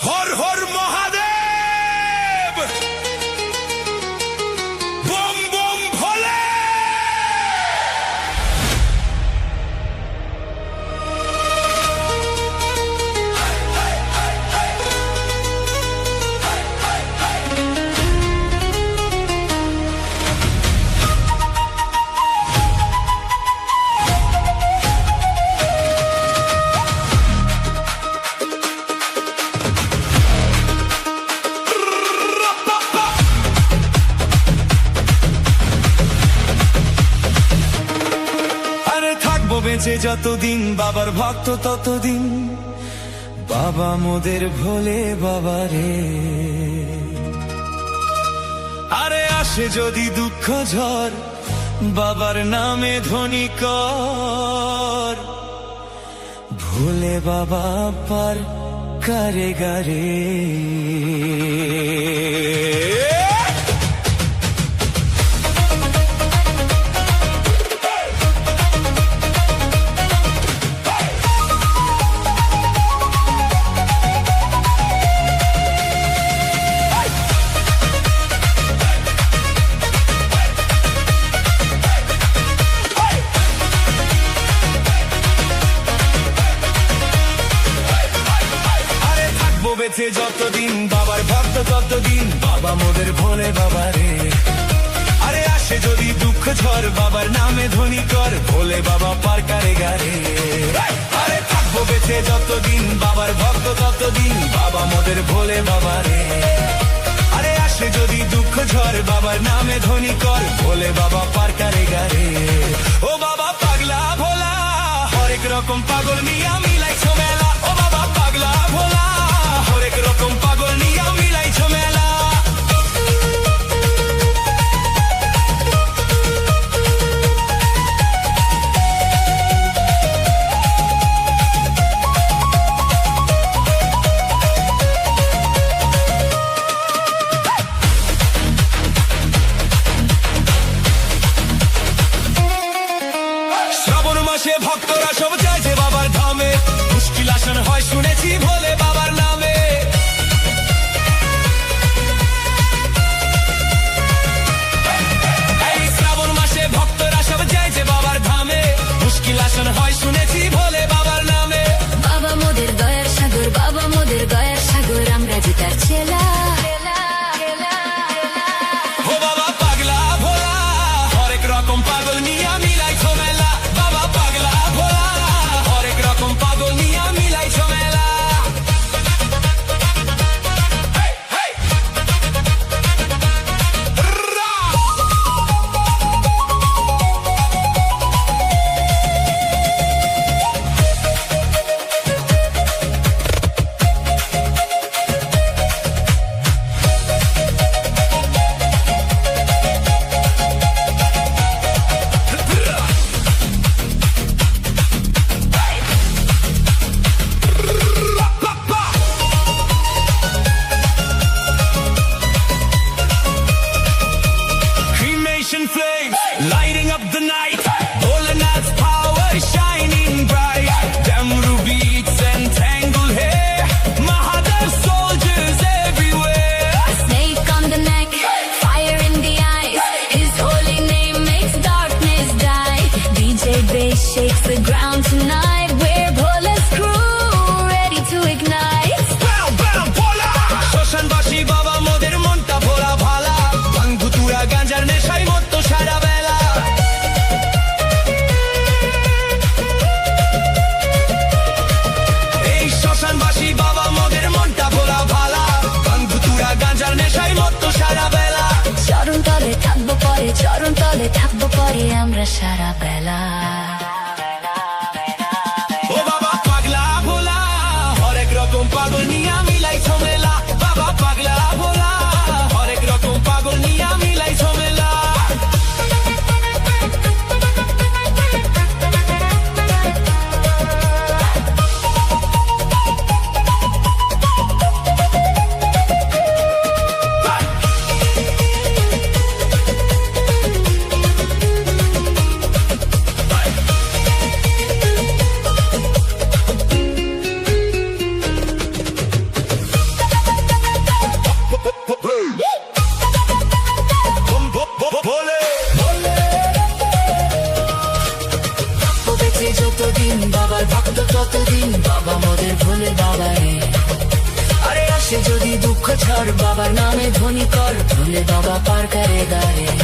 Har Har Mahadev, bomb bomb ভোলে। বেঁচে যতদিন বাবার ভক্ত ততদিন, বাবা মোদের ভোলে বাবা রে। আরে আসে যদি দুঃখ ঝড়, বাবার নামে ধ্বনি কর, ভোলে বাবা পার কারে গারে। বেঁচে যতদিন বাবার ভক্ত ততদিন, বাবা মোদের ভোলে বাবা রে। আরে আসে যদি দুঃখ ঝড়, বাবার নামে ধ্বনি কর, ভোলে বাবা পার কারে গারে। আরে থাকবো বেঁচে যতদিন বাবার ভক্ত ততদিন, বাবা মোদের ভোলে বাবা রে। আরে আসে যদি দুঃখ ঝড়, বাবার নামে ধ্বনি কর, ভোলে বাবা পার কারে গারে। ও বাবা পাগলা ভোলা, হরেক রকম পাগল নিয়া মিলাইছো মেলা। ও বাবা পাগলা ভোলা, হরেক রকম পাগল নিয়া মিলাইছো মেলা। শ্রাবণ মাসে ভক্তরা সব চাইছে বাবার ধামে, মুশকিল আসান হয় শুনেছি ভোলে বাবার নামে। এই শ্রাবণ মাসে ভক্তরা সব চাইছে বাবার ধামে, মুশকিল আসান হয় শুনেছি ভোলে বাবার নামে। বাবা মোদের দয়ার সাগর, বাবা মোদের দয়ার সাগর, আমরা যে তার ছেলা। ও বাবা পাগলা ভোলা, হরেক রকম পাগল নিয়া মিলাইছো মেলা। বাবা পাগলা ভোলা, হরেক রকম পাগল নিয়া মিলাইছো মেলা। Cremation flames lighting up the night, Bholenath's power is shining bright. Damru beats and tangled hair, Mahadev soldiers everywhere. A snake on the neck, fire in the eyes, his holy name makes darkness die. DJ bass shakes the ground tonight, we're Bhole's crew ready to ignite. Bam bam Bhola, শ্মশানবাসী বাবা মোদের মনটা ভোলা ভালা, ভাঙ ধুতুরা গাঁজার নেশায় মত্ত সারা বেলা। এই শ্মশানবাসী বাবা মোদের মনটা ভোলা ভালা, ভাঙ ধুতুরা গাঁজার নেশায় মত্ত সারা বেলা। চরণ তলে থাকবো পরে, চরণ তলে থাকবো পরে আমরা সারা বেলা। ও বাবা পাগলা ভোলা, হরেক রকম পাগল নিয়া মিলাইছো মেলা। বাবা পাগলা ভোলা, হরেক রকম পাগল নিয়া মিলাইছো মেলা। বাবার ভক্ত ততদিন বাবা মোদের ভোলে বাবা রে। আরে আসে যদি দুঃখ ঝড় বাবার নামে ধ্বনি কর, ভোলে বাবা পার করে দাঁড়ে।